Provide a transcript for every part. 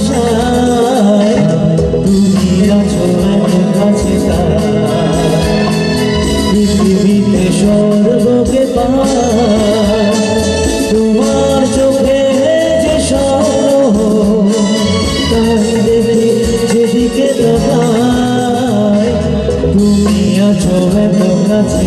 আশায় তুমি আছো এত কাছে পৃথিবীতে স্বর্গকে পাই তোমার চোখে যে স্বপ্ন তাই দেখি যেদিকে তাকাই তুমি আছো এত কাছে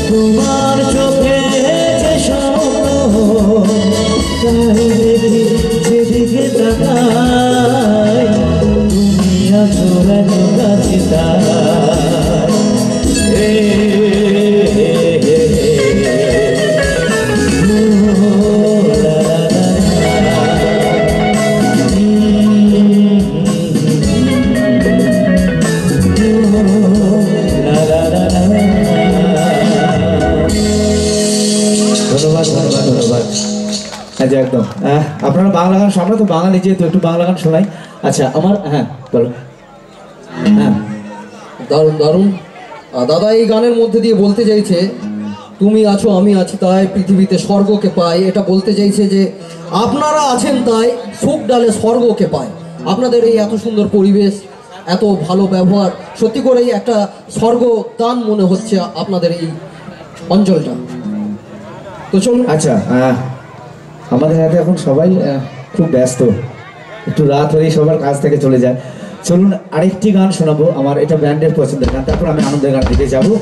তোমার চোখে যে স্বপ্ন তাই দেখি যেদিকে তাকাই তুমি আছো এত কাছে একদম আপনারা বাংলা গান আমরা তো বাঙালি যেহেতু একটু বাংলা গান শোনাই আচ্ছা আমার হ্যাঁ বলো হ্যাঁ দারুণ দারুণ দাদা এই গানের মধ্যে দিয়ে বলতে চাইছে তুমি আছো আমি আছি তাই পৃথিবীতে স্বর্গকে পাই এটা বলতে চাইছে যে আপনারা আছেন তাই সুখ ডালে স্বর্গকে পাই আপনাদের এই এত সুন্দর পরিবেশ এত ভালো ব্যবহার সত্যি করেই একটা স্বর্গ দান মনে হচ্ছে আপনাদের এই অঞ্চলটা তো চলুন আচ্ছা আমাদের হাতে এখন সবাই খুব ব্যস্ত একটু রাত হলেই সবার কাজ থেকে চলে যায় চলুন আরেকটি গান শোনাবো আমার এটা ব্যান্ডের পছন্দের গান তারপর আমি আনন্দের গান দিতে যাবো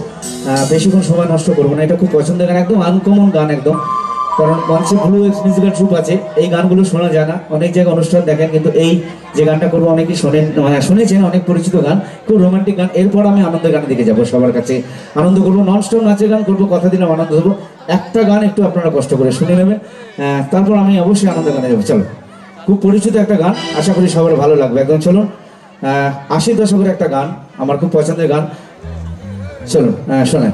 বেশিক্ষণ সময় নষ্ট করবো না এটা খুব পছন্দের গান একদম আনকমন গান একদম কারণ মঞ্চে ব্লু এক্স মিউজিক্যাল ট্রুপ আছে এই গানগুলো শোনা যায় না অনেক জায়গায় অনুষ্ঠান দেখেন কিন্তু এই যে গানটা করবো অনেকেই শোনেন শুনেছেন অনেক পরিচিত গান খুব রোমান্টিক গান এরপর আমি আনন্দের গান দিকে যাবো সবার কাছে আনন্দ করবো ননস্টপ নাচের গান করবো কথা দিলাম আনন্দ দেবো একটা গান একটু আপনারা কষ্ট করে শুনে নেবেন তারপর আমি অবশ্যই আনন্দের গানে যাবো চলো খুব পরিচিত একটা গান আশা করি সবার ভালো লাগবে একদম চলুন 80 দশকের একটা গান আমার খুব পছন্দের গান চলুন শোনেন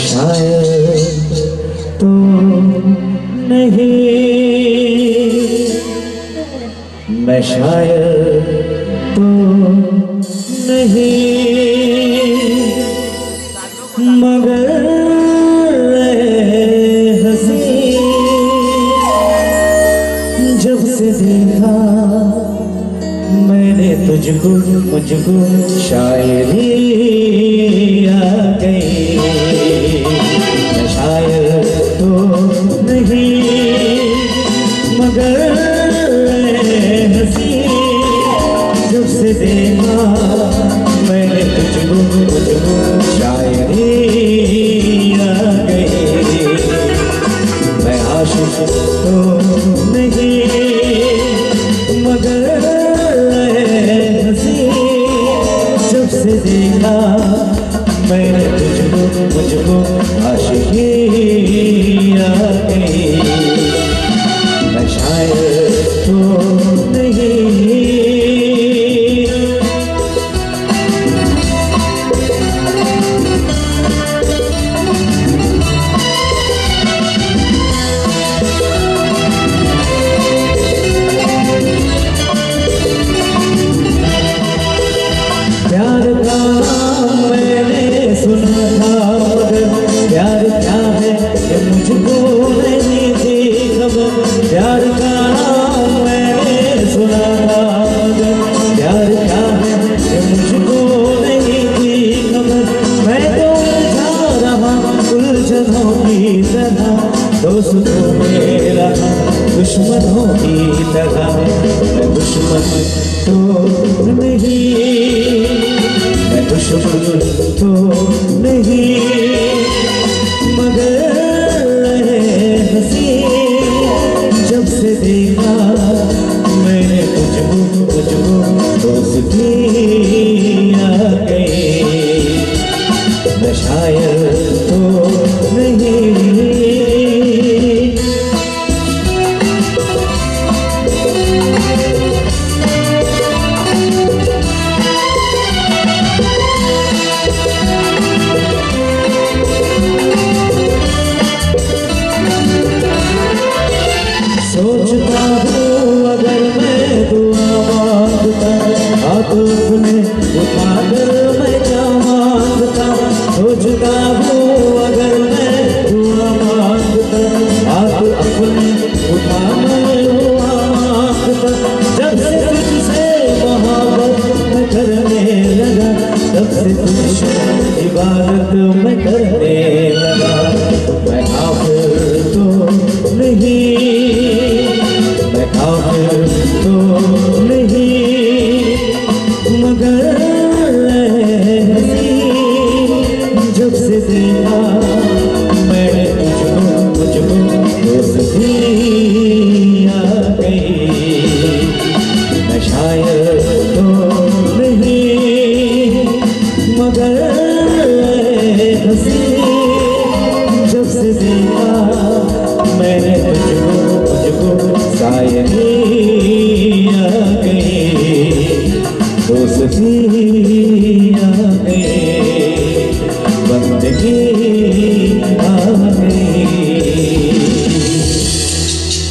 शायद तो नहीं मैं शायद तो नहीं मगर हंसी जब से देखा मैंने तुझको मुझको शायरी आ गई शायद तो नहीं मगर हंसी जब से देखा मैंने तुझको शायरी आ गई मैं आशिक तो नहीं मगर हंसी जब से देखा मैंने मुझको आशिकी आ गई मैं शायद तो नहीं दोस्त तो मेरा दुश्मनों की तरह, मैं दुश्मन तो नहीं, मैं दुश्मन तो नहीं, मगर हंसी जब से देखा मैंने तुझको दोस्ती आ गई, मैं शायर तो नहीं। सोचता हूँ अगर मैं दुआ मांगता, हाथ अपने उठाकर मैं क्या मांगता। सोचता हूँ अगर मैं दुआ मांगता, हाथ अपने उठाकर दुआ मांगता। जब से तुझसे मोहब्बत मैं करने लगा, तब से तुझसे इबादत मैं करने लगा। मैं काफिर तो नहीं, मैं काफिर तो नहीं, मगर जब से देखा मैंने मुझको दोस्ती आ गई, मैं शायर तो नहीं, मगर हंसी जब से देखा मैंने मुझको शायरी आ गई, दोस्ती आ गई, बंदगी आ गई।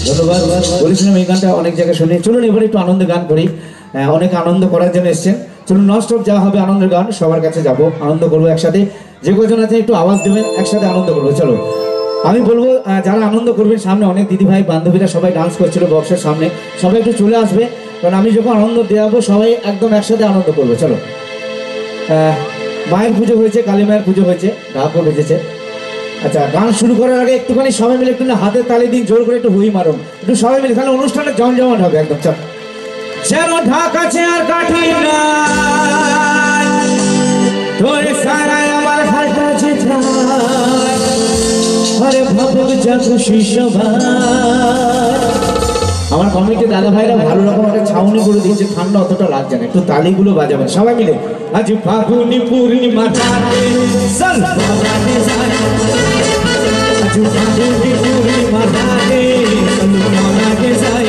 ধন্যবাদ। বলেছিলাম এই গানটা অনেক জায়গায় শুনি। চলুন এবার একটু আনন্দ গান করি। অনেক আনন্দ করার জন্য এসছেন। চলুন নন স্টপ যা হবে আনন্দের গান, সবার কাছে যাব, আনন্দ করবো একসাথে। যে কজন আছে একটু আওয়াজ দেবেন, একসাথে আনন্দ করবো। চলো আমি বলবো যারা আনন্দ করবেন, সামনে অনেক দিদি ভাই বান্ধবীরা সবাই ডান্স করছিল বক্সের সামনে, সবাই একটু চলে আসবে, কারণ আমি যখন আনন্দ দেওয়াবো সবাই একদম একসাথে আনন্দ করবো। চলো মায়ের পুজো হয়েছে, কালী মায়ের পুজো হয়েছে, ঢাকও বেজেছে। আচ্ছা গান শুরু করার আগে একটুখানি সবাই মিলে একটু হাতে তালি দিন, জোর করে একটু হুই মারুন একটু সবাই মিলে, তাহলে অনুষ্ঠানের জমজমাট হবে একদম। চল যেন ঢাক আছে আর কাঠি নাই, তোর সারায় আমার হাত আছে ঠাই, আরে ভাবুক যা খুশি সবাই। আমার কমিটি দাদা ভাইরা ভালো রকম একটা ছাউনি করে দিয়েছে, ঠান্ডা অতটা লাগছে না, একটু তালিগুলো বাজাবেন সবাই মিলে। আজ ফাগুনি পূর্ণিমা রাতে চল বাজাতে যাই, আজ ফাগুনি পূর্ণিমা রাতে চল বাজাতে যাই,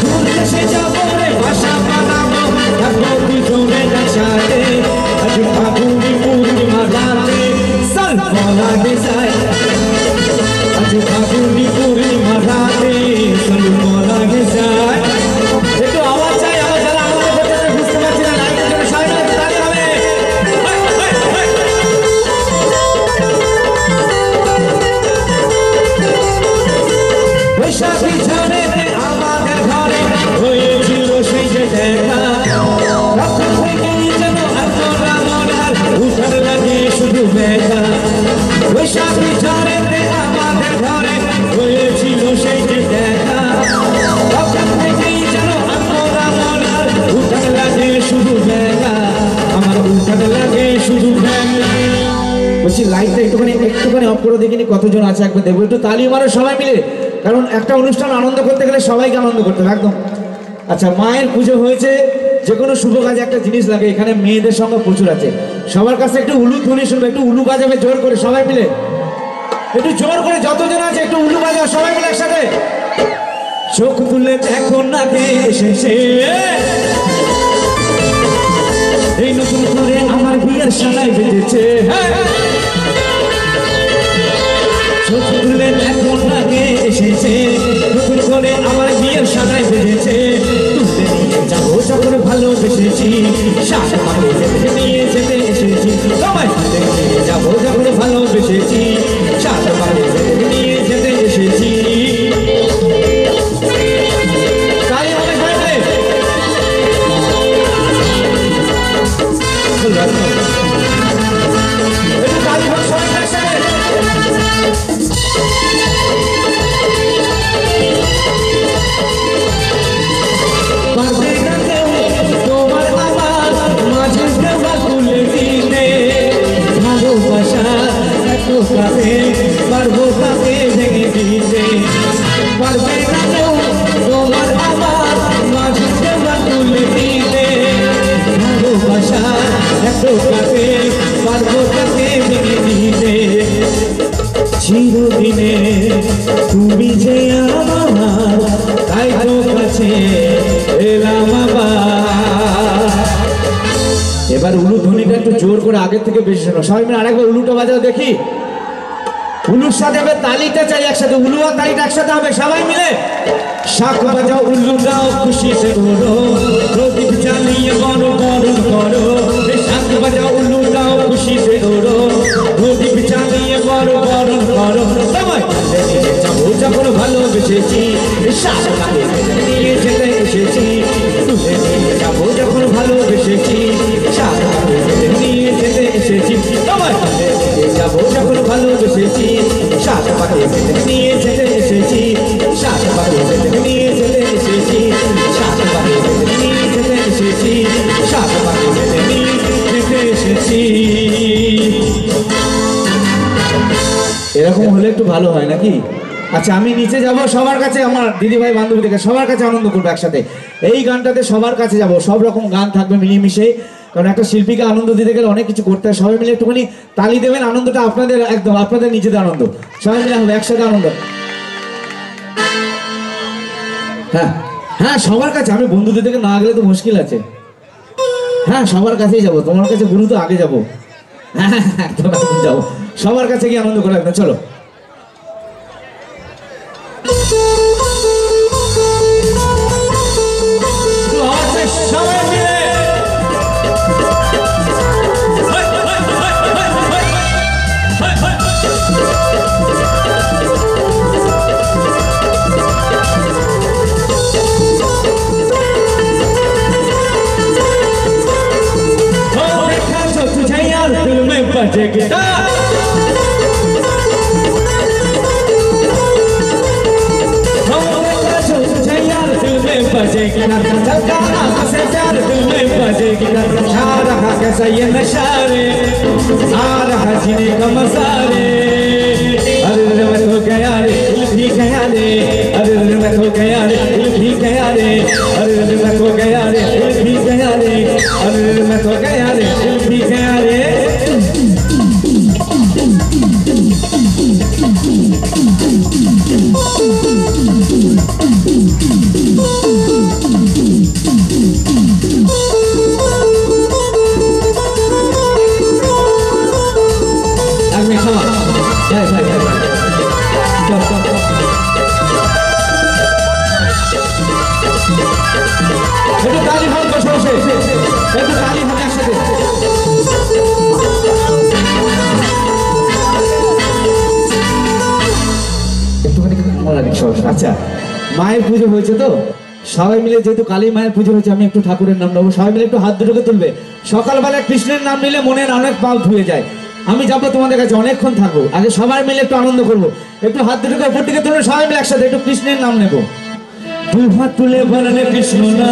দূর দেশে যাবো রে ভাষা বানাবো, থাকবো দুজনে একসাথে, আজ ফাগুনি পূর্ণিমা রাতে চল বাজাতে যাই, আজ ফাগুনি পূর্ণিমা রাতে চল বাজাতে যাই। একটু আওয়াজ চাই, আমার যারা আনন্দ করতে বুঝতে পারছি না, লাইটের জন্য সবাই মিলে তালি হবে। বৈশাখী ঝড়ে আমাদের ঘরে হয়েছিল সেই যে দেখা, তখন থেকেই যেন আমরা মনার উঠার লাগে শুধু দেখা। বৈশাখী ঝড়ে আমাদের ঘরে হয়েছিল সেই যে দেখা, তখন থেকেই যেন আমরা মনার উঠার লাগে শুধু দেখা, আমার উঠার লাগে শুধু দেখা। বলছি লাইটটা একটুখানি অফ করে দেখিনি, কতজন আছে একবার দেখবো, একটু তালি মারো সবাই মিলে, কারণ একটা অনুষ্ঠান আনন্দ করতে গেলে সবাইকে আনন্দ করতে হবে একদম। আচ্ছা মায়ের পুজো হয়েছে, যে কোনো শুভ কাজে একটা জিনিস লাগে, এখানে মেয়েদের সঙ্গে প্রচুর আছে, সবার কাছে একটু উলু ধ্বনি শুনবে, একটু উলু বাজাবে জোর করে সবাই মিলে, একটু জোর করে যতজন আছে একটু উলু বাজাও সবাই মিলে একসাথে। চোখ তুলে দেখো না কে এসেছে, এই নতুন করে আমার বিয়ের সানাই বেজেছে, চোখ তুলে দেখো না কে এসেছে, নতুন করে আমার বিয়ের সানাই বেজেছে, তুলতে নিয়ে যাবো যখন ভালোবেসেছি, শ্বাস পানি যেতে নিয়ে যেতে এসেছি, সবাই তুলতে নিয়ে যাবো যখন ভালোবেসেছি, শ্বাস পানি যেতে নিয়ে যেতে এসেছি। তাই অনেক হয়েছে একটু তালি হোক সবাই একসাথে। এলাম আবার। এবার উলু ধ্বনিটা একটু জোর করে আগের থেকে বেশি শোনো, সবাই মিলে আরেকবার উলুটা বাজাও দেখি। উলুর সাথে এবার তালিটা চাই একসাথে, উলু আর তালিটা একসাথে হবে সবাই মিলে। শাক বাজাও উলু দাও খুশি সে করো, প্রদীপ জ্বালিয়ে বড় বড় করো। শাক বাজাও উলু দাও খুশি সে করো, প্রদীপ জ্বালিয়ে বড় বড় করো। সবাই যাবো যখন ভালোবেসেছি, শাক নিয়ে যেতে এসেছি। যাবো যখন ভালোবেসেছি, শাক নিয়ে যেতে এসেছি। সবাই যাবো যখন ভালোবেসেছি, শাক পাখি নিয়ে যেতে এসেছি। শাক পাখি নিয়ে যেতে এসেছি, শাক পাখি নিয়ে যেতে এসেছি, শাক পাখি নিয়ে যেতে এসেছি। এরকম হলে একটু ভালো হয় নাকি? আচ্ছা আমি নিচে যাব সবার কাছে, আমার দিদিভাই বান্ধবীদেরকে সবার কাছে আনন্দ করবো একসাথে। এই গানটাতে সবার কাছে যাব, সব রকম গান থাকবে মিলেমিশে, কারণ একটা শিল্পীকে আনন্দ দিতে গেলে অনেক কিছু করতে হয়। সবাই মিলে একটুখানি তালি দেবেন, আনন্দটা আপনাদের একদম আপনাদের নিজেদের আনন্দ, সবাই মিলে হবে একসাথে আনন্দ। হ্যাঁ হ্যাঁ সবার কাছে, আমি বন্ধুদের থেকে না গেলে তো মুশকিল আছে। হ্যাঁ সবার কাছেই যাবো, তোমার কাছে গুরু তো আগে যাবো। হ্যাঁ একদম একদম যাবো, সবার কাছে গিয়ে আনন্দ করে একদম। চলো সবাই মিলে तुझे यार दिल में बजे गिटार, तुझे यार दिल में बजे गिटार, गाना से प्यार दिल में बजे गिटार। आ रहा कैसा ये नशा रे, आ रहा जीने का मजा रे। अरे मैं तो गया रे, दिल भी गया रे। अरे मैं तो गया रे, दिल भी गया रे। अरे मैं तो गया रे, दिल भी गया रे। अरे मैं तो गया रे, दिल भी गया रे। একটু তালি হোক বসে বসে, একটু তালি হোক একসাথে। একটুখানি মনে লাগে সব। আচ্ছা মায়ের পুজো হয়েছে তো সবাই মিলে, যেহেতু কালী মায়ের পুজো হয়েছে আমি একটু ঠাকুরের নাম নেবো। সবাই মিলে একটু হাত দুটোকে তুলবে। সকালবেলা কৃষ্ণের নাম নিলে মনের অনেক পাপ ধুয়ে যায়। আমি যাবো তোমাদের কাছে, অনেকক্ষণ থাকবো, আগে সবাই মিলে একটু আনন্দ করবো। একটু হাত দুটোকে উপর দিকে তুলবে সবাই মিলে একসাথে, একটু কৃষ্ণের নাম নেবো। দু হাত তুলে বললে কৃষ্ণ না,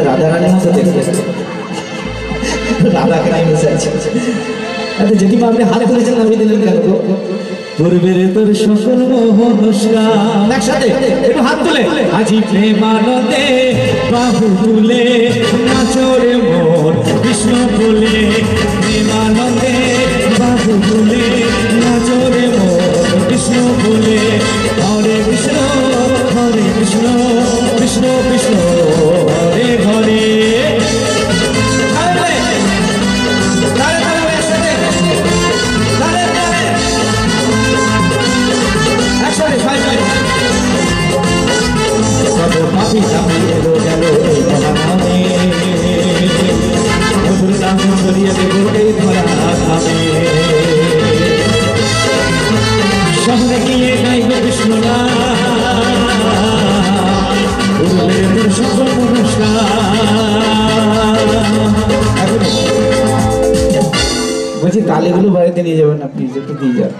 রাধা রানীর মতো দেখতে, রাধাকে নাই বসে আছে। আচ্ছা যেদিন আপনি হাত তুলেছেন আমি দিলেন কেন গো? পূর্বের তোর সকল মোহনস্কার, একসাথে একটু হাত তুলে। আজি প্রেমানন্দে বাহু তুলে নাচরে মোর কৃষ্ণ বলে, প্রেমানন্দে বাহু তুলে নাচরে মোর কৃষ্ণ বলে। হরে কৃষ্ণ হরে কৃষ্ণ, কৃষ্ণ কৃষ্ণ হরে হরে। পাপি সামনে এলো গেল এই মহানামে, মধুর নাম ছড়িয়ে দেবো এই ধরা ধামে। শহরে গিয়ে গাইব কৃষ্ণ নাম, পূর্বের সকল নমস্কার। বলছি তালিগুলো বাড়িতে নিয়ে যাবেন না প্লিজ, একটু দিয়ে যাবেন।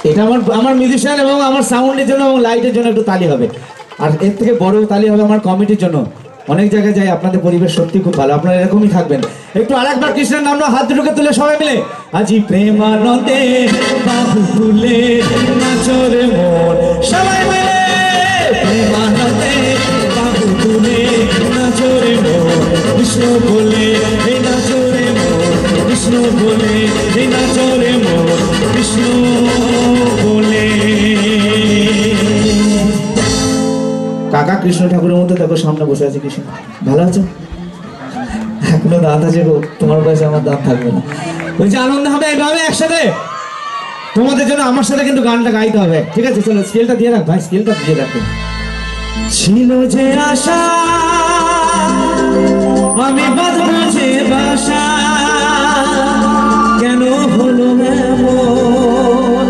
এটা আমার মিউজিশিয়ান এবং আমার সাউন্ডের জন্য এবং লাইটের জন্য একটু তালি হবে। আর এর থেকে বড় তালি হবে আমার কমিটির জন্য। অনেক জায়গায় যাই, আপনাদের পরিবেশ সত্যি খুব ভালো, আপনারা এরকমই থাকবেন। একটু আরেকবার কৃষ্ণের নামটা হাত দুটোকে তুলে সবাই মিলে। আজি প্রেমানন্দে বাহু তুলে নাচরে মন, সবাই মিলে প্রেমানন্দে বাহু তুলে নাচরে মন, কৃষ্ণ বলে এই নাচরে মন, কৃষ্ণ বলে এই নাচরে মন, কৃষ্ণ বলে। কাকা কৃষ্ণ ঠাকুরের মধ্যে দেখো সামনে বসে আছে কৃষ্ণ। ভালো আছো? এখনো দাঁত আছে গো, তোমার বয়সে আমার দাঁত থাকবে না। বলছি আনন্দ হবে এইভাবে একসাথে, তোমাদের জন্য আমার সাথে কিন্তু গানটা গাইতে হবে, ঠিক আছে? চলো স্কেলটা দিয়ে রাখ ভাই, স্কেলটা দিয়ে রাখো। ছিল যে আশা আমি বাঁধবো যে বাসা, কেন হলো এমন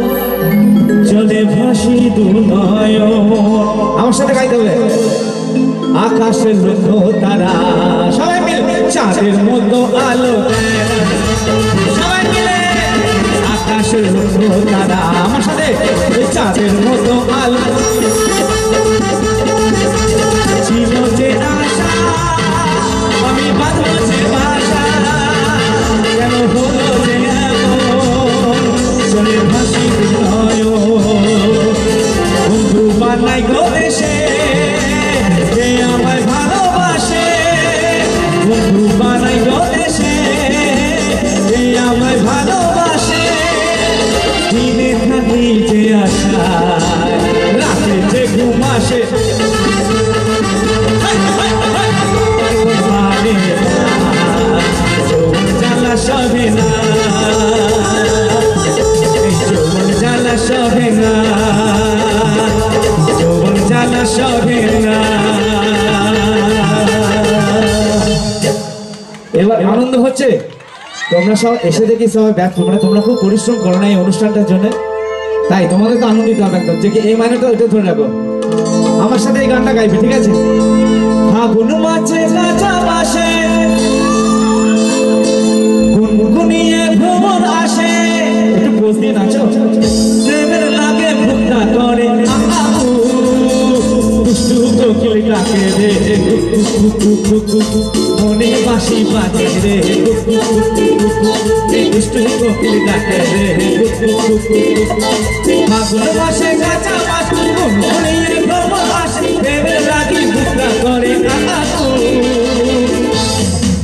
চলে ভাসি দু নয়ন। আমার সাথে গাইতে হবে। আকাশের লক্ষ্য তারা সবাই মিলে চাঁদের মতো আলো দেয়, সবাই মিলে আকাশের লক্ষ্য তারা আমার সাথে চাঁদের মতো আলো। ছিল যে আশা আমি বাঁধবো যে বাসা, কেন হলো যে এমন চলে ভাসি দু নয়ন। বন্ধু বানাই গো দেশে কে আমায় ভালোবাসে, বন্ধু বানাই গো দেশে কে আমায় ভালোবাসে। দিনে থাকি যে আশায় রাতে যে ঘুম আসে, যৌবন জ্বালা সহে না, যৌবন জ্বালা সহে না, যৌবন জ্বালা সহে না। এবার আনন্দ হচ্ছে, তোমরা সব এসে দেখি সবাই ব্যস্ত, মানে তোমরা খুব পরিশ্রম করো না এই অনুষ্ঠানটার জন্য, তাই তোমাদের তো আনন্দিত হবে একদম। যে কি এই মানেটা ওইটা ধরে রাখো, আমার সাথে এই গানটা গাইবে, ঠিক আছে? ফাগুন মাছে কাঁচা বাসে গুনগুনিয়ে ভ্রমণ আসে, একটু পোজ দিয়ে নাচো। প্রেমের লাগে ভুক্তা করে দুষ্টু কোকিল ডাকে রে, মনে বাঁশি বাজে রে, দুষ্টু কোকিল ডাকে রে। ফাগুন মাসে কাঁচা বাস গুনগুনিয়ে ভ্রমণ আসে, প্রেমের লাগে ভুক্তা করে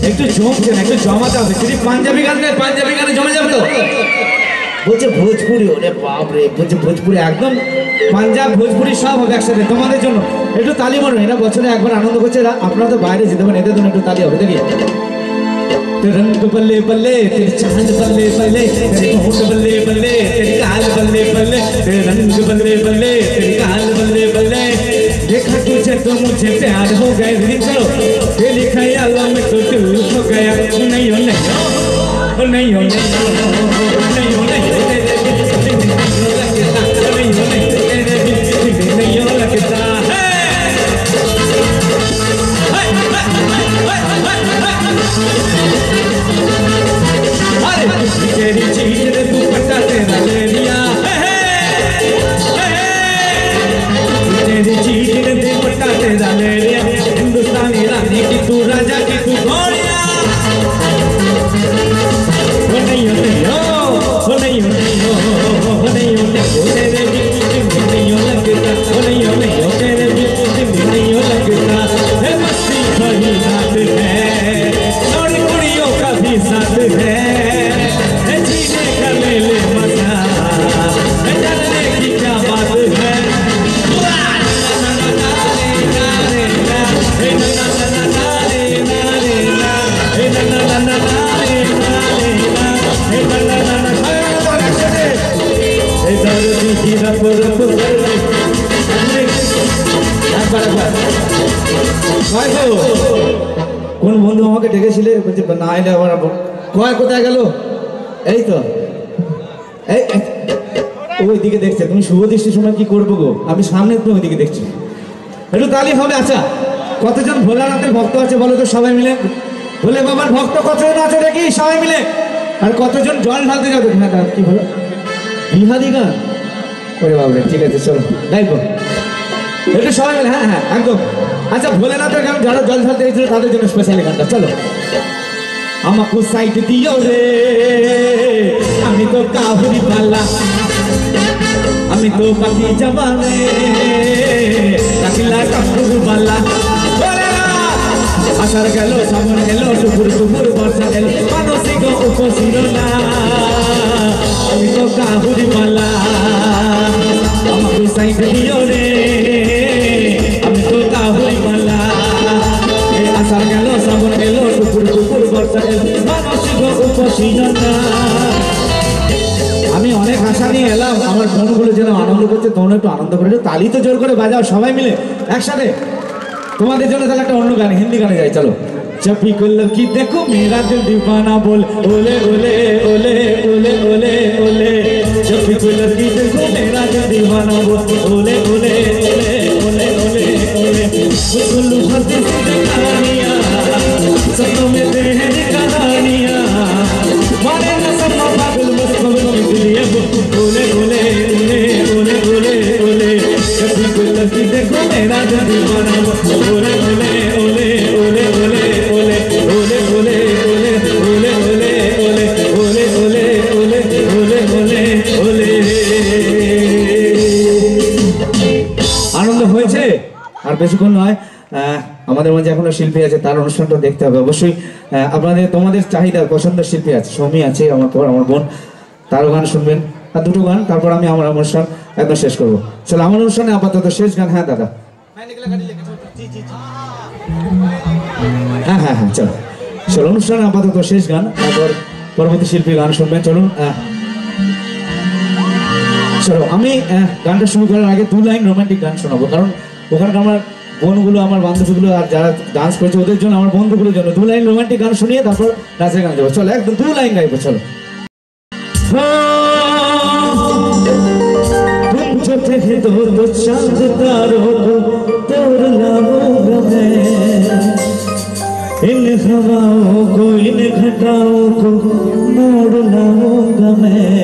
একটু জমছে না, একটু জমাতে হবে। যদি পাঞ্জাবি গান গায়, পাঞ্জাবি গানে জমে যাবে তো। বলছে ভোজপুরি, ওরে বাপরে, বলছে ভোজপুরি, একদম পাঞ্জাব ভোজপুরি সব হবে একসাথে তোমাদের জন্য। একটু তালি মারো, এরা বছরে একবার আনন্দ করছে, এরা আপনারা তো বাইরে যেতে পারেন, এদের জন্য একটু তালি হবে। দেখি रंग बल्ले बल्ले तेरी चांद बल्ले बल्ले, तेरे होंठ बल्ले बल्ले तेरी गाल बल्ले बल्ले, तेरे रंग बल्ले बल्ले तेरी गाल बल्ले बल्ले। देखा तुझे तो मुझे प्यार हो गया, चलो तेरी ख्यालों में तो दिल हो गया। नहीं हो नहीं हो नहीं हो नहीं हो नहीं हो नहीं हो तेरे दिल नहीं हो लगता, नहीं हो नहीं तेरे दिल नहीं हो लगता है। तेरी चीज ने दुपट्टा तेरा ले लिया, तेरी चीज ने दुपट्टा तेरा ले लिया। हिंदुस्तानी रानी की तू राजा की तू घोड़िया, वो नहीं हो नहीं हो, वो नहीं हो नहीं हो, वो नहीं हो नहीं हो तेरे दिल नहीं हो लगता, वो नहीं हो नहीं हो तेरे दिल नहीं हो लगता। है मस्ती भरी रात है, थोड़ी कुड़ियों का भी साथ है, जीने का ले ले मजा, डरने की क्या बात है। কোন বন্ধু আমাকে ডেকেছিলে, বলছে না এলে আবার কয় কোথায় গেল? এই তো এই ওই দিকে দেখছে, তুমি শুভ দৃষ্টির সময় কি করবো গো, আমি সামনে তুমি ওই দিকে দেখছি। একটু তালি হবে। আচ্ছা, কতজন ভোলানাথের ভক্ত আছে বলো তো সবাই মিলে? ভোলে বাবার ভক্ত কতজন আছে দেখি সবাই মিলে? আর কতজন জল ঢালতে যাবে? হ্যাঁ কি বলো, বিহারি গান? ওরে বাবরে, ঠিক আছে চলো গাইবো একটু সবাই মিলে। হ্যাঁ হ্যাঁ একদম। আচ্ছা, ভোলেনাথের গান যারা জল ঢালতে গেছিল তাদের জন্য স্পেশালি গানটা। চলো। আমাকে সাইড দিও রে, আমি তো কাহুরি পালা, আমি তো পাখি জবানে রাখিলা কাকুর বালা। আষাঢ় গেল, শ্রাবণ গেল, টুকুর টুকুর বর্ষা গেল, মানসিক উপসিল না, আমি তো কাহুরি পালা। আমাকে সাইড দিও রে, আমি তো মনে একটু আনন্দ করে তালি তো জোর করে বাজাও সবাই মিলে একসাথে। তোমাদের জন্য তাহলে একটা অন্য গান, হিন্দি গানে যাই চলো। जब भी कोई लड़की देखो मेरा दिल दीवाना बोल ओले ओले ओले ओले ओले ओले। जब भी कोई लड़की देखो मेरा दिल दीवाना बोल ओले ओले ओले ओले ओले ओले। गुल्लू हंसी सी कहानियाँ सपनों में तेरी कहानियाँ मारे न सपना पागल मस्त दिलिए ओले ओले ओले ओले ओले ओले। जब भी कोई लड़की देखो मेरा दिल दीवाना बोल ओले ओले ओले ओले ओले ओले ओले ओले ओले ओले ओले ओले ओले ओले ओले ओले ओले। আনন্দ হয়েছে আর বেশিক্ষণ নয়, আমাদের মাঝে এখনো শিল্পী আছে, তার অনুষ্ঠানটা দেখতে হবে অবশ্যই। আপনাদের তোমাদের চাহিদার পছন্দের শিল্পী আছে, সৌমি আছে আমার পর, আমার বোন, তারও গান শুনবেন আর দুটো গান, তারপর আমি আমার অনুষ্ঠান একদম শেষ করবো। চলো আমার অনুষ্ঠানে আপাতত শেষ গান। হ্যাঁ দাদা, হ্যাঁ হ্যাঁ হ্যাঁ চলো চলো অনুষ্ঠানে আপাতত শেষ গান, তারপর পরবর্তী শিল্পী গান শুনবেন। চলুন চলো আমি গানটা শুরু করার আগে 2 লাইন রোমান্টিক গান শোনাবো, কারণ ওখানকার আমার বোনগুলো আমার বান্ধবীগুলো আর যারা ডান্স করছে ওদের জন্য, আমার বন্ধুগুলোর জন্য 2 লাইন রোমান্টিক গান শুনিয়ে তারপর নাচের গান যাবো। চলো একদম 2 লাইন গাইবো। চলো जो थे दो चांद तारों को तोड़ लाऊंगा मैं, इन हवाओं को इन घटाओं को मोड़ लाऊंगा मैं।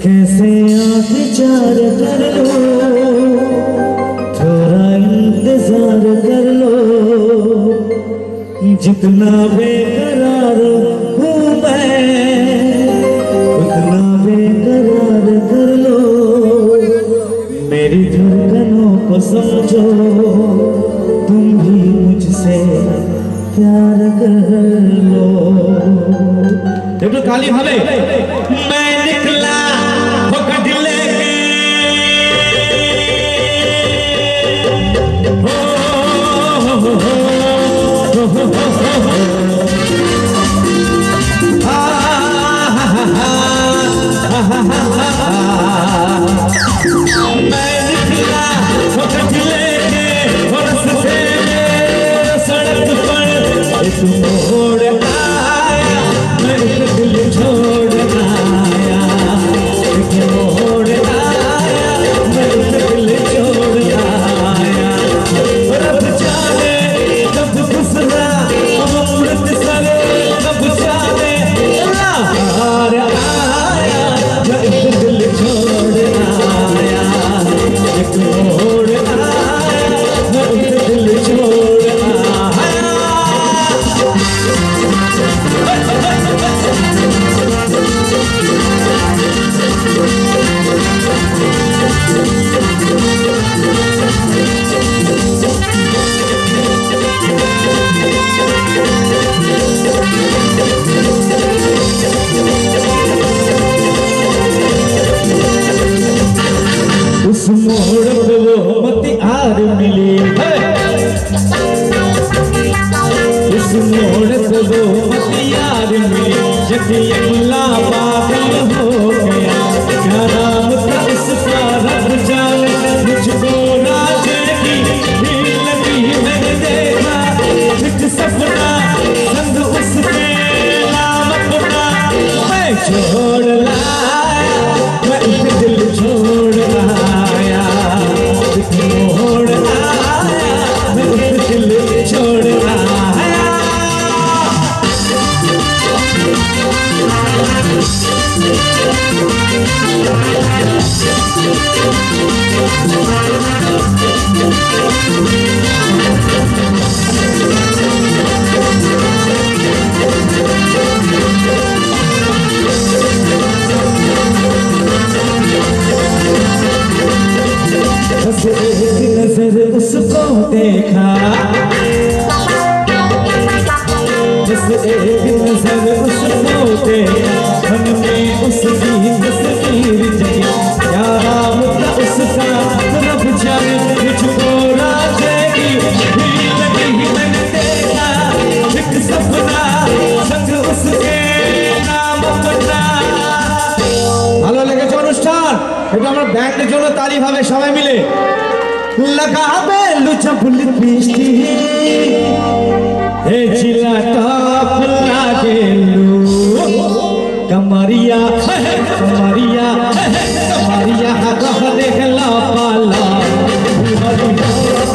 कैसे इंतजार कर लो, थोड़ा इंतजार कर लो, जितना बेकरार हूँ मैं उतना बेकरार कर लो। मेरी धड़कनों को समझो, तुम भी मुझसे प्यार कर लो। देखो ताली भावे। मैं निकला होकर दिल लेके, हो हो हो मैं निकला होकर दिल लेके और से सड़क पर एक मोड़ आया, मैं एक दिल छोड़ आया, एक मोड़ आया, मैं एक दिल छोड़ आया। रब जाने कब गुजरा अमृत सरे, कब जाने हार आया, मैं एक दिल छोड़ आया, एक मोड़ आया, मैं एक दिल छोड़ आया। उस मोड़ पे वो मतिहार मिली है, उस मोड़ पे वो मतिहार मिली, यकीमुल्ला पागल हो गया, क्या नाम था उसका रब जाने, मुझको राजे की भीड़ लगी, मैंने देखा एक सपना संग उसके नाम अपना, मैं छोड़ लाया, मैं एक दिल छोड़ आया, एक मोड़ आया, मैं एक दिल छोड़ आया। बस एक नजर उसको देखा, बस एक नजर उसको देखा, मन में उसकी तस्वीर जगी, क्या नाम था उसका रब जाने, मुझको राजे की भीड़ लगी, मैंने देखा एक सपना संग उसके नाम अपना। ভালো লেগেছে অনুষ্ঠান? এটা আমার ব্যান্ডের জন্য তালি হবে সবাই মিলে। লাগাবে লুচা ফুলি বৃষ্টি হে চিলা টপ লাগে कमरिया कमरिया कमरिया कह देखला पाला देखला पाला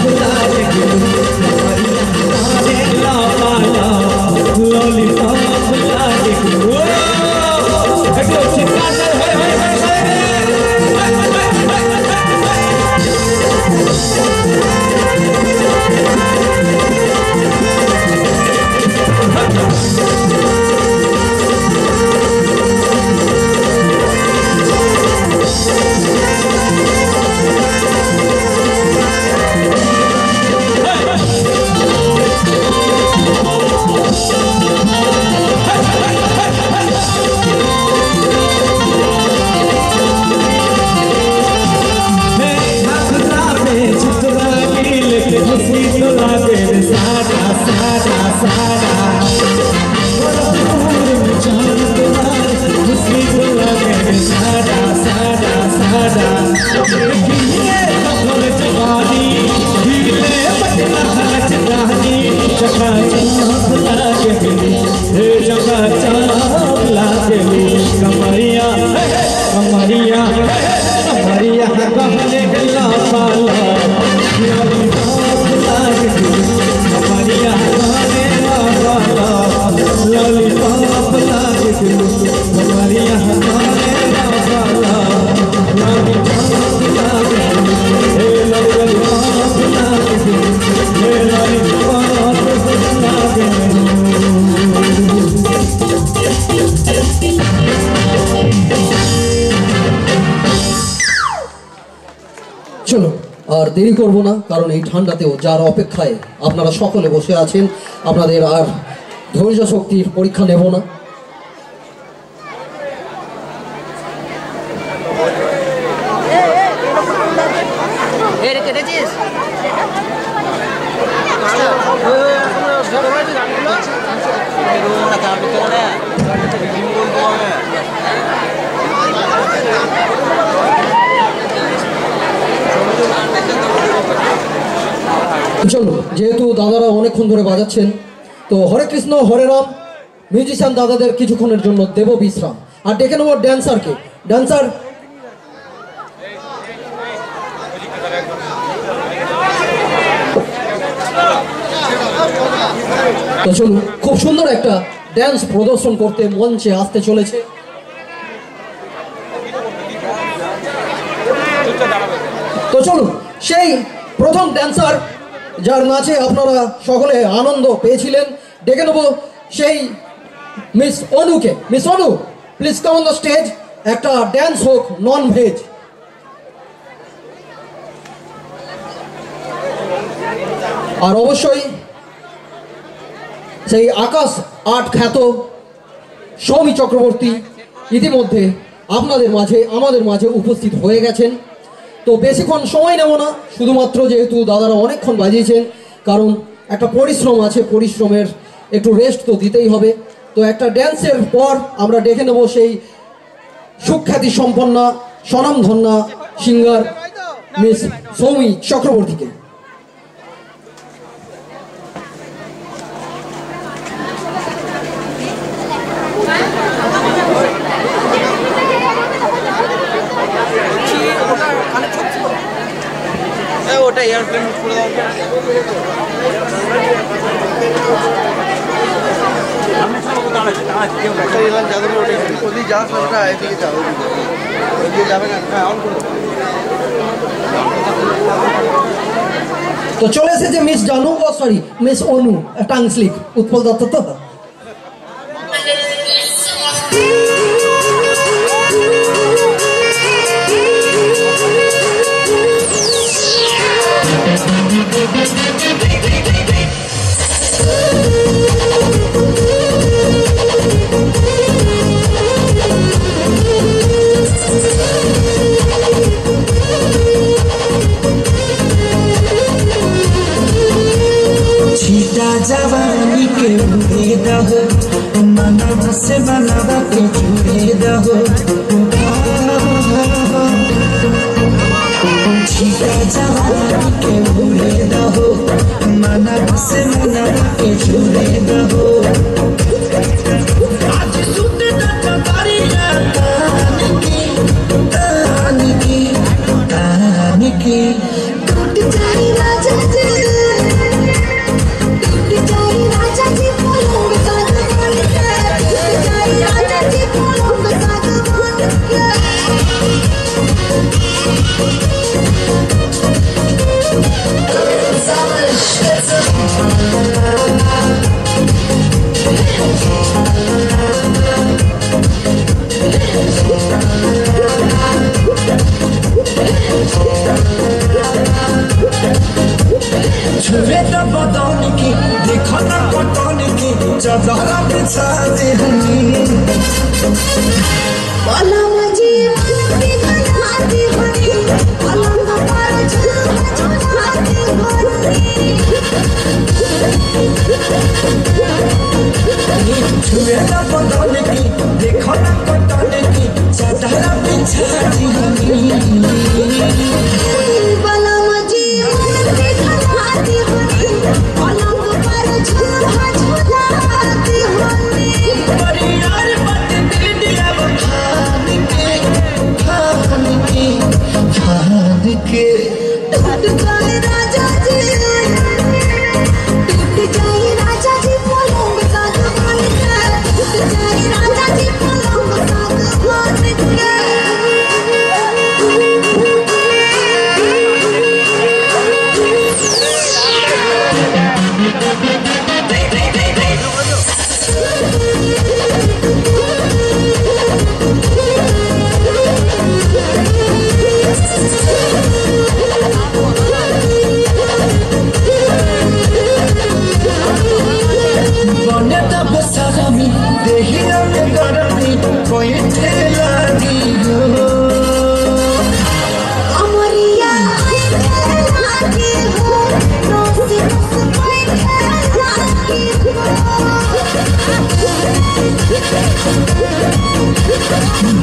लॉलीपॉप लागे कमरिया कमरिया कमरिया कहने गला पाला कमरिया कहने पाला लॉलीपॉप लागे कमरिया कहने पाला लॉलीपॉप लागे हे लॉलीपॉप लागे हे लॉलीपॉप लागे। চলো আর দেরি করব না, কারণ এই ঠান্ডাতেও যার অপেক্ষায় আপনারা সকলে বসে আছেন, আপনাদের আর ধৈর্য শক্তির পরীক্ষা নেব না। চলো, যেহেতু দাদারা অনেকক্ষণ ধরে বাজাচ্ছেন, তো হরে কৃষ্ণ হরে রাম মিউজিশিয়ান দাদাদের কিছুক্ষণের জন্য দেব বিশ্রাম। আর ডেকে নেব ড্যান্সারকে। ড্যান্সার তো চলুন, খুব সুন্দর একটা ড্যান্স প্রদর্শন করতে মঞ্চে আসতে চলেছে। তো চলুন, সেই প্রথম ড্যান্সার যার নাচে আপনারা সকলে আনন্দ পেয়েছিলেন, ডেকে নেব সেই মিস অনুকে। Miss Anu, please come on the stage. একটা ড্যান্স হোক নন ভেজ। আর অবশ্যই সেই আকাশ আর্ট খ্যাত সৌমি চক্রবর্তী ইতিমধ্যে আপনাদের মাঝে আমাদের মাঝে উপস্থিত হয়ে গেছেন। তো বেশিক্ষণ সময় নেব না, শুধুমাত্র যেহেতু দাদারা অনেকক্ষণ বাজিয়েছেন, কারণ একটা পরিশ্রম আছে, পরিশ্রমের একটু রেস্ট তো দিতেই হবে। তো একটা ড্যান্সের পর আমরা ডেকে নেব সেই সুখ্যাতি সম্পন্না স্বনামধন্যা সিঙ্গার মিস সৌমি চক্রবর্তীকে। ওটা এয়ারপ্লেন করে দাও। তো চলে এসেছে মিস জানু, ও সরি মিস অনু, টাং স্লিপ, উৎপল দত্ত। তো जवानी के उड़े दहो मनवा से मनवा के जुड़े दहो छिका जवानी के उड़े दहो मनवा से मनवा के जुड़े दहो आज सुते तक करिया तान की टूट जाए राजा जी, टूट जाए राजा जी पलंग सागवान के, टूट जाए राजा जी पलंग सागवान के। छुए तो बदन की देखो ना पटन की चादरा बिछा दे हनी पलंग जी पलंग बनाती बनी, पलंग पर झुलाती बनी। छुए तो बदन की देखो ना पटन की चादरा बिछा दे हनी पलंग जी पलंग बनाती बनी, पलंग पर झुलाती बनी। परियार मत दिया खान के टूट जाए राजा जी, टूट जाए राजा जी पलंग सागवान के, टूट जाए राजा जी पलंग सागवान के। बने तब सगमी देहिया में गरमी कोई ठेला दी हो अमरिया लागी हो, रोसी बैठे लागी हो।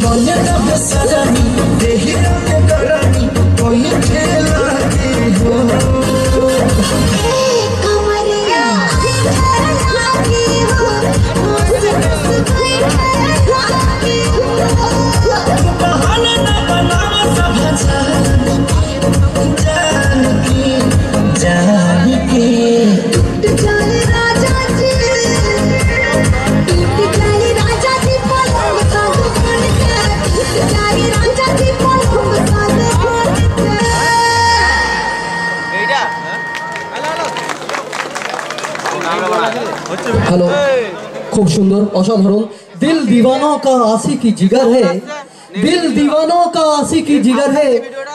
बने तब सगमी देहिया में गरमी कोई ठेला दी हो कमरिया लागी हो, रोसी बैठे लागी हो। बहाना न बनावा सब जान की टूट जाए राजा जी, टूट जाए राजा जी पलंग सागवान के, टूट जाए राजा जी पलंग सागवान के। এইটা হ্যালো হ্যালো, খুব সুন্দর, অসাধারণ। দিল দিওয়ানোं का आशिकी जिगर है, दिल दीवानों का आशिकी जिगर है,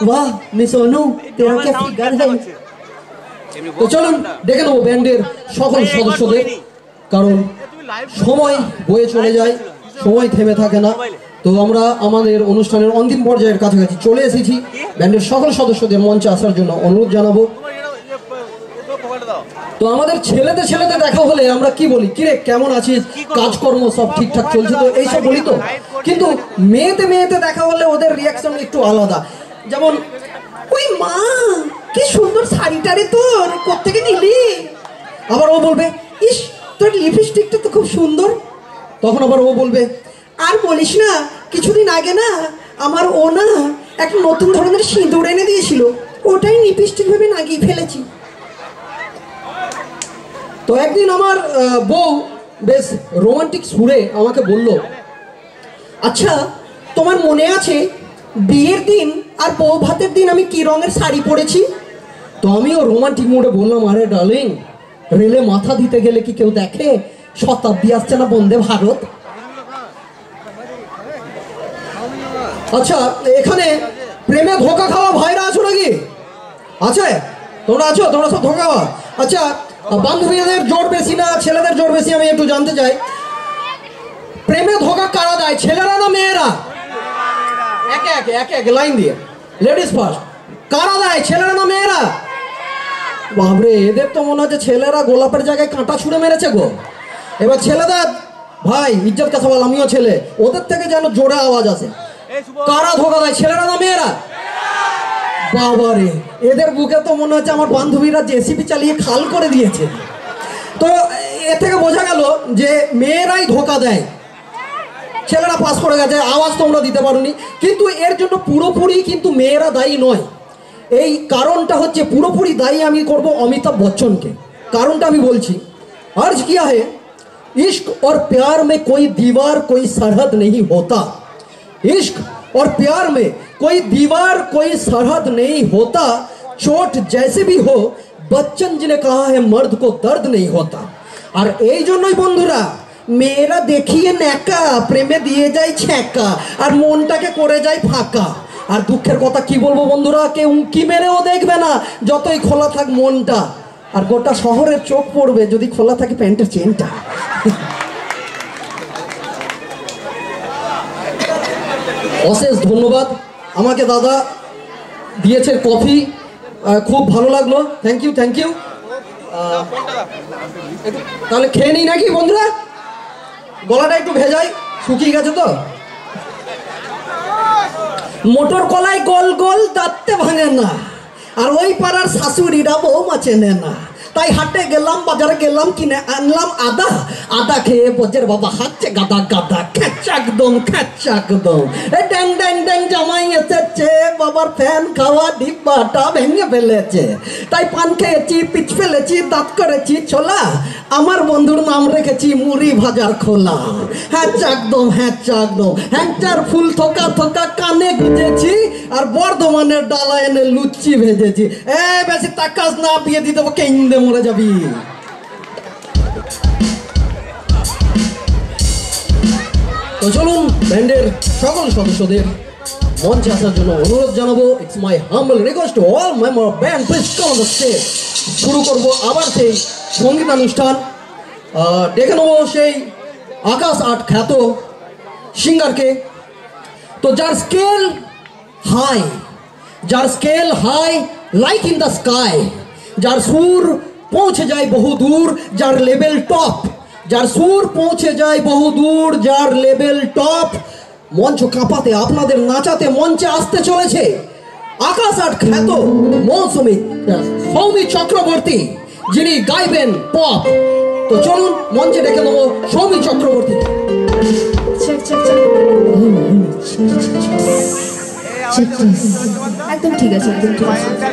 वाह मिसोनू तेरा क्या फिगर है। তো চলুন দেখে নেবো ব্যান্ডের সকল সদস্যদের, কারণ সময় বয়ে চলে যায়, সময় থেমে থাকে না। তো আমরা আমাদের অনুষ্ঠানের অন্তিম পর্যায়ের কাছাকাছি চলে এসেছি। ব্যান্ডের সকল সদস্যদের মঞ্চে আসার জন্য অনুরোধ জানাবো। তো আমাদের ছেলেতে দেখা হলে আমরা কি বলি, কিরে কেমন আছিস, কাজকর্ম সব ঠিকঠাক চলছে তো, এইসব বলি তো। কিন্তু মেয়েতে দেখা হলে ওদের রিয়াকশন একটু আলাদা। যেমন ওই মা কি সুন্দর শাড়িটা রে তোর, কোত্থেকে নিলি। আবার ও বলবে ইস তোর লিপস্টিকটা তো খুব সুন্দর। তখন আবার ও বলবে আর বলিস না, কিছুদিন আগে না আমার ও না একটা নতুন ধরনের সিঁদুর এনে দিয়েছিল, ওটাই লিপস্টিক ভেবে লাগিয়ে ফেলেছি। তো একদিন আমার বউ বেশ রোমান্টিক সুরে আমাকে বলল, আচ্ছা তোমার মনে আছে বিয়ের দিন আর বউ ভাতের দিন আমি কি রঙের শাড়ি পরেছি? তো আমিও রোমান্টিক মুডে বললাম, আরে ডার্লিং রেলে মাথা দিতে গেলে কি কেউ দেখে, শতাব্দী আসছে না বন্দে ভারত। আচ্ছা এখানে প্রেমে ধোকা খাওয়া ভাইরা আছো নাকি? আছে? তোমরা আছো? তোমরা সব ধোকা খাওয়া? আচ্ছা বান্ধবীদের জোর বেশি না ছেলেদের জোর বেশি আমি একটু জানতে চাই। প্রেমে ধোকা কারা দেয়, ছেলেরা না মেয়েরা? একে একে লাইন দিয়ে, লেডিস ফার্স্ট। কারা দেয়, ছেলেরা না মেয়েরা? বাবরে, এদের তো মনে হচ্ছে ছেলেরা গোলাপের জায়গায় কাঁটা ছুঁড়ে মেরেছে গো। এবার ছেলেদের ভাই ইজ্জত কা সওয়াল, আমিও ছেলে, ওদের থেকে যেন জোরে আওয়াজ আসে। কারা ধোকা দেয়, ছেলেরা না মেয়েরা? বাবারে, এদের বুকে তো মনে হচ্ছে আমার বান্ধবীরা জেসিবি চালিয়ে খাল করে দিয়েছে। তো এ থেকে বোঝা গেল যে মেয়েরাই ধোকা দেয়। ছেলেরা পাস করে গেছে, আওয়াজ তোমরা দিতে পারোনি, কিন্তু এর জন্য পুরোপুরি কিন্তু মেয়েরা দায়ী নয়। এই কারণটা হচ্ছে পুরোপুরি দায়ী আমি করব অমিতাভ বচ্চনকে। কারণটা আমি বলছি। अर्ज किया है, इश्क और प्यार में कोई दीवार कोई सरहद नहीं होता। इश्क और प्यार में कोई दीवार कोई सरहद नहीं होता। चोट जैसे भी हो, बच्चन जी ने कहा है मर्द को दर्द नहीं होता। और এই জন্যই বন্ধুরা মেয়েরা দেখিয়ে ন্যাকা, প্রেমে দিয়ে যায় ছ্যাঁকা, আর মনটাকে করে যায় ফাঁকা। আর দুঃখের কথা কি বলবো বন্ধুরা, কেউ উঁকি মেরেও দেখবে না যতই খোলা থাক মনটা। আর গোটা শহরের চোখ পড়বে যদি খোলা থাকে প্যান্টের চেনটা। অশেষ ধন্যবাদ, আমাকে দাদা দিয়েছে কফি, খুব ভালো লাগলো। Thank you, thank you. তাহলে খেয়ে নিই নাকি বন্ধুরা? গলাটা একটু ভেজাই, শুকিয়ে গেছে তো। মোটর কলাই গোল গোল দাঁততে ভাঙে না, আর ওই পাড়ার শাশুড়িরা বৌমা চেনে না। তাই হাটে গেলাম, বাজারে গেলাম, কিনে আনলাম আদা। আদা খেয়ে বজের বাবা হাঁটছে গাদা গাদা, খ্যাচাকদম খ্যাচাকদম। এ ড্যাং ড্যাং ড্যাং জামাই এসেছে, বাবার ফ্যান খাওয়া ডিব্বাটা ভেঙে ফেলেছে। তাই পান খেয়েছি, পিচ ফেলেছি, দাঁত করেছি ছোলা। আমার বন্ধুর নাম রেখেছি মুড়ি ভাজার খোলা। হ্যাঁ চাকদম, হ্যাঁ চাকদম। হ্যাংচার ফুল থোকা থোকা কানে গুঁজেছি, আর বর্ধমানের ডালা এনে লুচি ভেজেছি। এ বেশি তাকাস না, বিয়ে দিয়ে দেবো, কেন্দে মরে যাবি। তো চলুন ব্যান্ডের সকল সদস্যদের মঞ্চে আসার জন্য অনুরোধ জানাবো। It's my humble request to all member of band, please come on the stage. শুরু করবো আবার সেই সঙ্গীতানুষ্ঠান। ডেকে নেবো সেই আকাশ আট খ্যাত সিঙ্গারকে। তো যার scale high like in the sky, যার সুর পৌঁছে যায় বহু দূর, যার লেভেল টপ, যার সুর পৌঁছে যায় বহু দূর, যার লেভেল টপ। মঞ্চ কাঁপাতে, আপনাদের নাচাতে মঞ্চে আসতে চলেছে আকাশ আট খ্যাত সৌমি চক্রবর্তী, যিনি গাইবেন পপ। তো চলুন মঞ্চে ডেকে নেবো সৌমি চক্রবর্তী। একদম ঠিক আছে, একদম ঠিক আছে। ছোঁয়া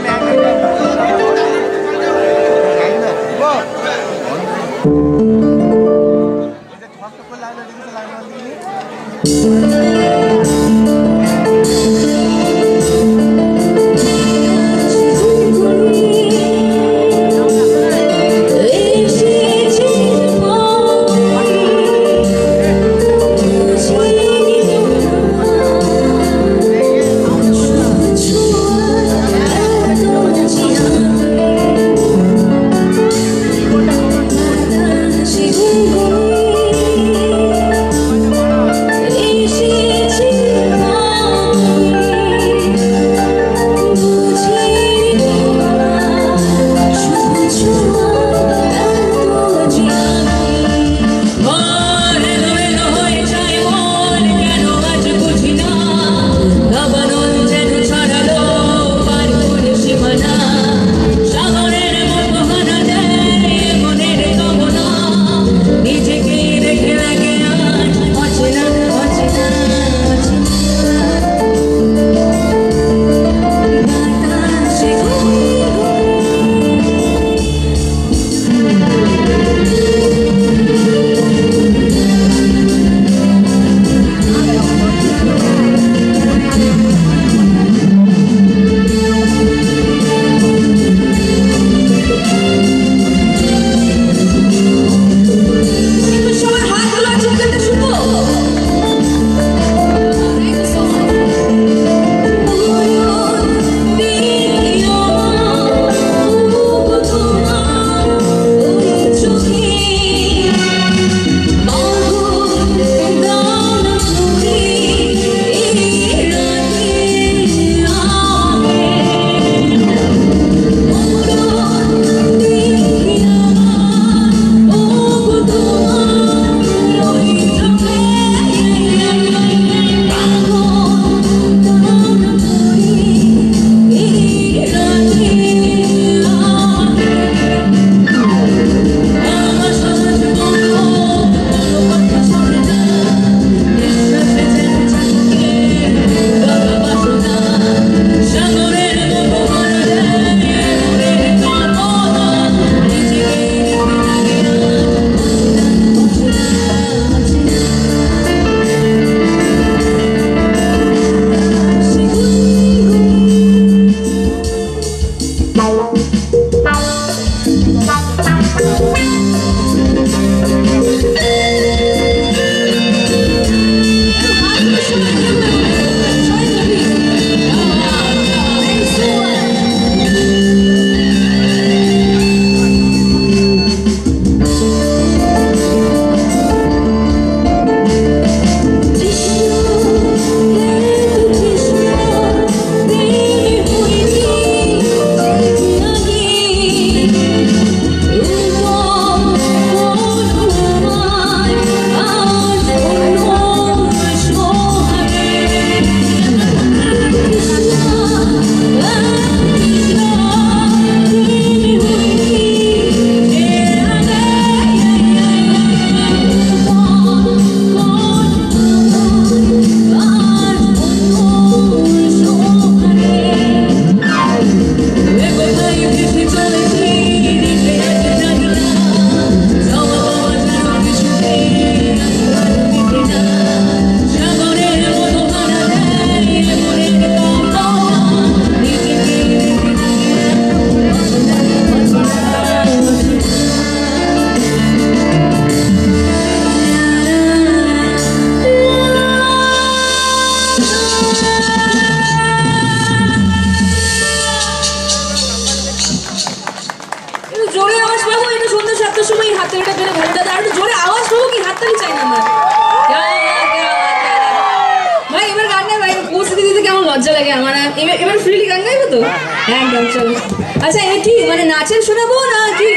আচ্ছা এবার কি মানে নাচের শোনাবো না কি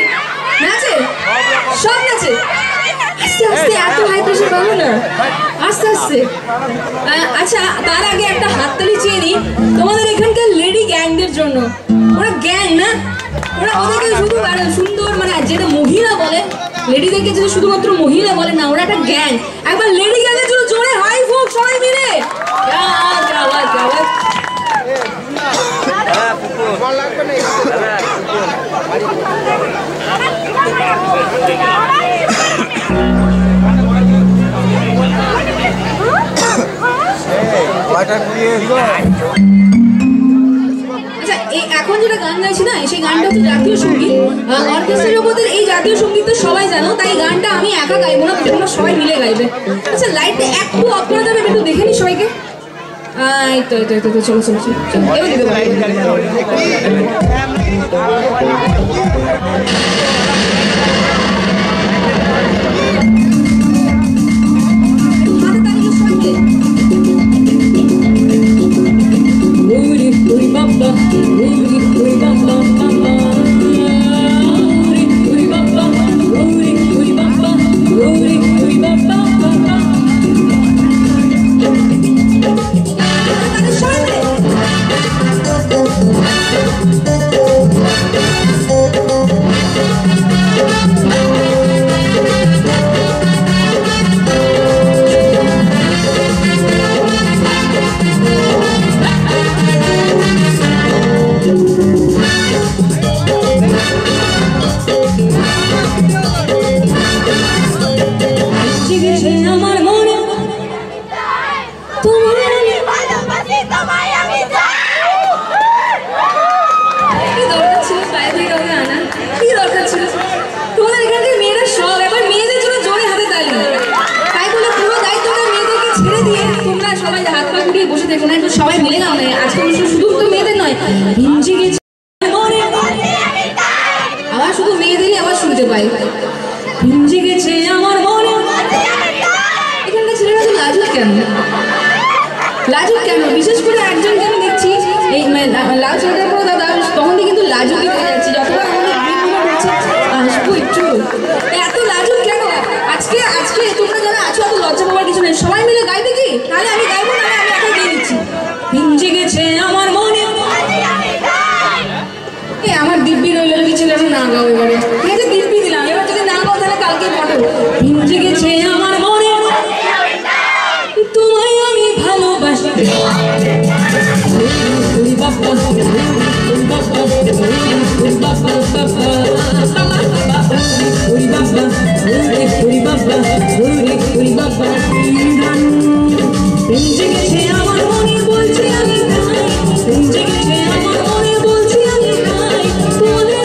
নাচে সব নাচে আস্তে আস্তে এত হাই প্রেশার পাবো না আস্তে আস্তে আচ্ছা তার আগে একটা হাততালি চেয়ে নিই তোমাদের এখানকার লেডি গ্যাংদের জন্য ওরা গ্যাং না ওরা ওদেরকে শুধু সুন্দর মানে যেটা মহিলা বলে লেডিদেরকে যেটা শুধুমাত্র মহিলা বলে না ওরা একটা গ্যাং একবার লেডি গ্যাংয়ের জন্য জোরে হাই ফোক সবাই মিলে আচ্ছা এখন যেটা গান গাইছি না সেই গানটা হচ্ছে জাতীয় সঙ্গীত অর্কেস্ট্রা জগতের এই জাতীয় সঙ্গীত তো সবাই জানো তাই গানটা আমি একা গাইবো না তোমরা সবাই মিলে গাইবে আচ্ছা লাইটটা একটু অফ করে দেবে একটু দেখে নি সবাইকে এই তো চলো চলো চলো এবার দিতে পারি সবাই মিলে গাও না আজকে শুধু তো মেয়েদের নয় ভিঞ্জি গেছে আবার শুধু মেয়েদেরই আবার শুনতে পাই ভিঞ্জি গেছে আমার মনে এখানকার ছেলেরা তো লাজুক কেন বিশেষ করে একজনকে আমি দেখছি এই লাল ছেলেটার পরে দাদা তখন দিয়ে কিন্তু লাজুকই হয়ে যাচ্ছে যতবার আসবো একটু এত লাজুক কেন আজকে তোমরা যারা আছো এত লজ্জা পাওয়ার কিছু নেই সবাই মিলে গাইবে কি তাহলে আমি গাইবো না আমি একাই দিয়ে দিচ্ছি ভিঞ্জে গেছে আমার মনে আমার দিব্যি রইল যদি ছেলেরা না গাও এবারে ঠিক আছে দিব্যি দিলাম এবার যদি না গাও তাহলে কালকে পাঠাবো ভিঞ্জে গেছে আমার মনে তোমায় আমি ভালোবাসি জেগেছে আমার মনে বলছি আমি জেগেছে আমার মনে বলছি আমি তোমার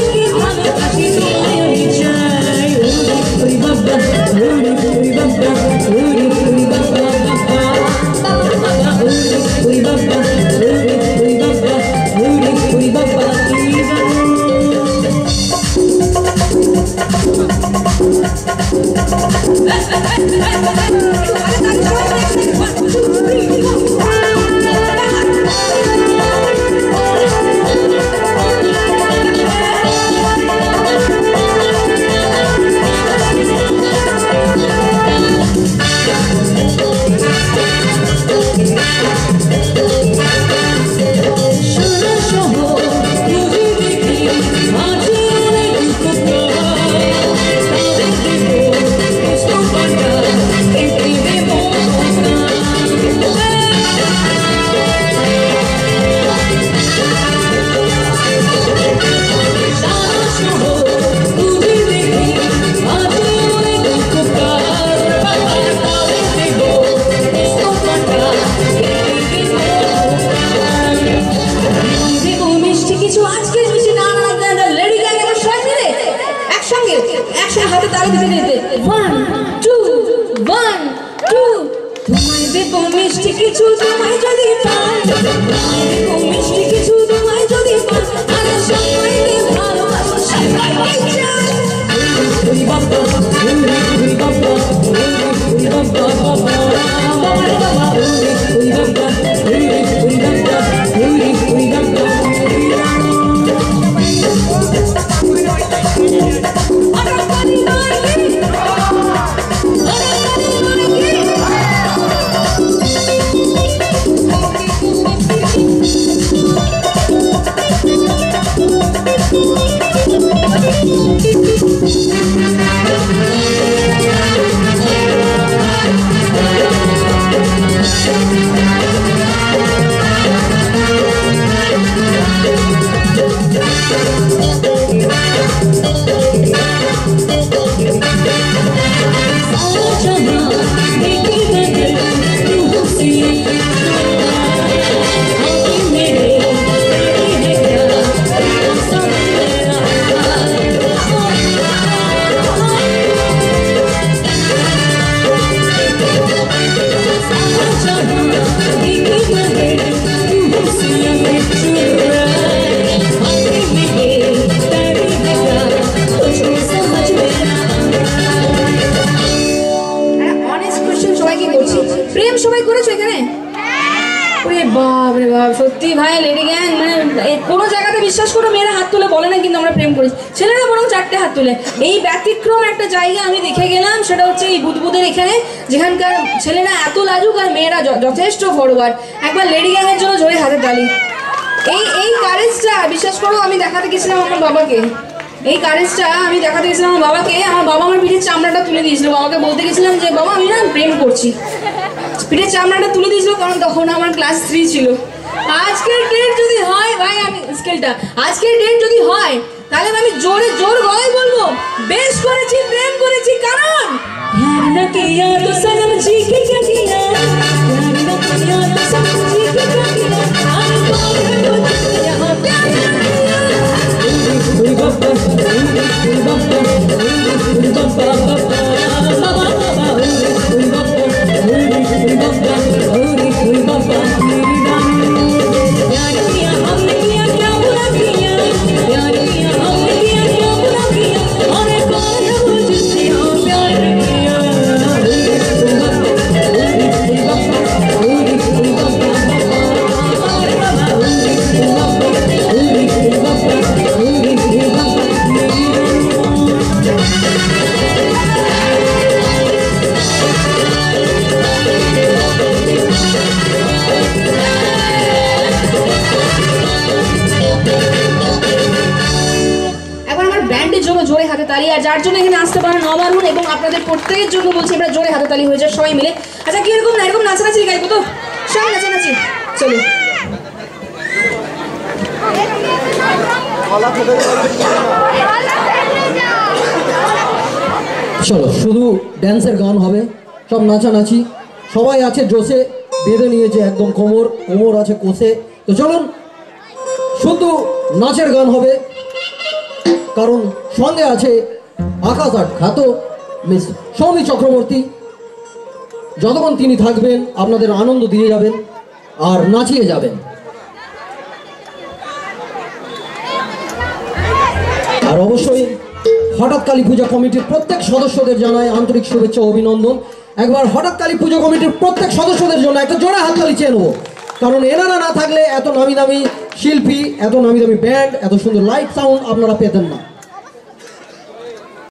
সত্যি ভাই লেডি গ্যাং মানে কোনো জায়গাতে বিশ্বাস করো মেয়েরা হাত তুলে বলে না কিন্তু আমরা প্রেম করেছি, ছেলেরা বরং চারটে হাত তুলে। এই ব্যতিক্রম একটা জায়গা আমি দেখে গেলাম, সেটা হচ্ছে এই বুদবুদের এখানে, যেখানকার ছেলেরা এত লাজুক আর মেয়েরা যথেষ্ট ফরওয়ার্ড। একবার লেডি গ্যাংয়ের জন্য জোরে হাতে তালি। এই কারেজটা বিশ্বাস করো আমি দেখাতে গেছিলাম আমার বাবাকে, এই কারেজটা আমি দেখাতে গেছিলাম আমার বাবাকে। আমার বাবা আমার পিঠের চামড়াটা তুলে দিয়েছিল, বাবাকে বলতে গেছিলাম যে বাবা আমি না প্রেম করছি, পিঠের চামড়াটা তুলে দিয়েছিল কারণ তখন আমার ক্লাস 3 ছিল। আজকের ডেট যদি হয় ভাই, আমি স্কেলটা আজকের ডেট যদি হয় তাহলে আমি জোরে জোর গলায় বলবো বেশ করেছি, প্রেম করেছি। কারণ यार ना किया तो सनम जी के क्या किया, यार ना किया तो सनम जी के क्या किया, आज बात है तो यहाँ प्यार জোরে হাতে তালি। আর যার জন্য এখানে আসতে পারে নবারুণ এবং আপনাদের প্রত্যেকের জন্য বলছি আমরা জোরে হাতে তালি হয়ে যায় সবাই মিলে। আচ্ছা কি এরকম না এরকম নাচানাচি গাইবো তো, সব নাচানাচি চলো। চলো শুধু ড্যান্সের গান হবে, সব নাচানাচি, সবাই আছে জোশে, বেঁধে নিয়েছে একদম কোমর আছে কোষে। তো চলুন শুধু নাচের গান হবে, কারণ সঙ্গে আছে আকাশ আট খ্যাত মিস সৌমি চক্রবর্তী। যতক্ষণ তিনি থাকবেন আপনাদের আনন্দ দিয়ে যাবেন আর নাচিয়ে যাবেন। আর অবশ্যই হঠাৎ কালী পূজা কমিটির প্রত্যেক সদস্যদের জানাই আন্তরিক শুভেচ্ছা ও অভিনন্দন। একবার হঠাৎ কালী পুজো কমিটির প্রত্যেক সদস্যদের জন্য একটা জোড়া হাততালি চেয়ে নেবো, কারণ এনারা না থাকলে এত নামি দামি শিল্পী, এত নামি দামি ব্যান্ড, এত সুন্দর লাইট সাউন্ড আপনারা পেতেন না।